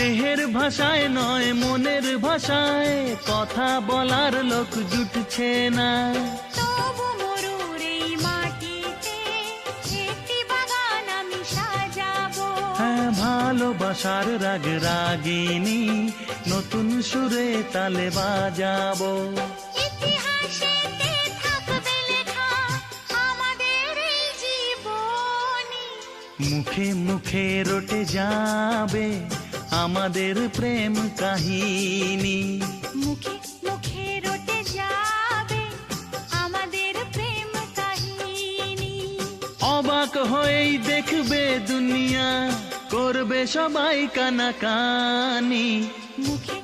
দেহের ভাষায় নয় মনের ভাষায় কথা বলার লোক জুটছে না। তবু মরুর এই মাটিতে একটি বাগান আমি সাজাবো। হ্যাঁ, ভালোবাসার রাগ রাগিনী নতুন সুরে তালে বাজাবো। ইতিহাসেতে থাকবে লেখা আমাদের এই জীবনী। মুখে মুখে রটে যাবে আমাদের প্রেম কাহিনী। মুখে মুখে রটে যাবে আমাদের প্রেম কাহিনী। অবাক হয়েই দেখবে দুনিয়া, করবে সবাই কানাকানি। মুখে